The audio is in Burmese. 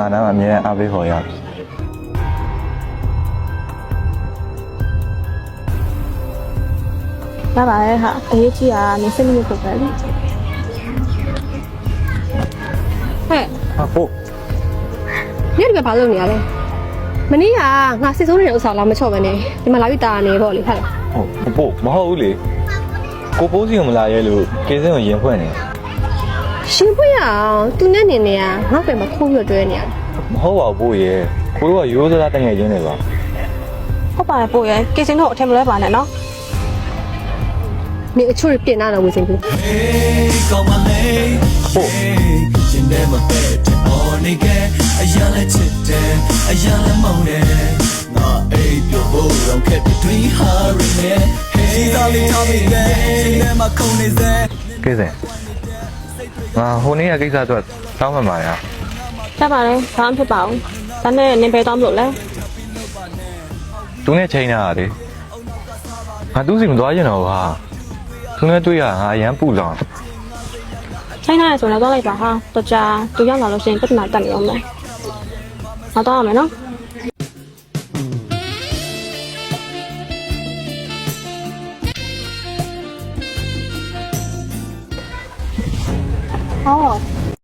ငါနားမှာအမြဲတမ်းအားပေးခေါ်ရ ရပါရဲ့ဟာအရေးကြီးတာနေစိတ်မလို့ပဲလေဟဲ့ ဟာပို့ ညဒီကဘာလုပ်နေရလဲမနေ့ကငါစစ်စိုးနေတဲ့ဥစ္စာလာမချော့ပဲနေဒီမှာလာပြီးတာနေပေါ့လေဟုတ်လား ဟုတ်ပို့မဟုတ်ဘူးလေကိုပိုးစီကိုမလာရဲလို့ကေစင်းကိုရင်ဖွင့်နေ ရှင်ဖွင့်ရအောင်သူနဲ့နေနေရငါ့ပဲမခိုးပြီးတွဲနေရ မဟုတ်ပါဘူးပို့ရေကိုတို့ကရိုးစသားတငယ်ချင်းတွေပါ ဟုတ်ပါတယ်ပို့ရဲ့ကေစင်းတော့အထင်မလဲပါနဲ့နော်နေအချို့ပြင်လာတော့ဝင်စင်ဘူး ပို့ You never bet on again. I yell at it, I yell at moaning. Not a pure don't get between her and me. She's all in on me, she never come is there. ကေစင်းငါဟိုနေ့ကကိစ္စတော့တောင်းမှမှာရ ရပါတယ်ဘာမှဖြစ်ပါဘူးဒါနဲ့နင်ပဲတောင်းမလို့လဲ သူနဲ့ချိန်နေတာလေငါသူ့စီမသွားကျင်တော့ဟာသူနဲ့တွေ့ရငါအရန်ပူလောင် ချိန်ထားရဆိုတော့တော့လိုက်ပါဟာတော့ကြာသူရောက်လာလို့ရှိရင်ပြဿနာတက်နေအောင်မယ်ငါတော့ရမယ်နော်ဟော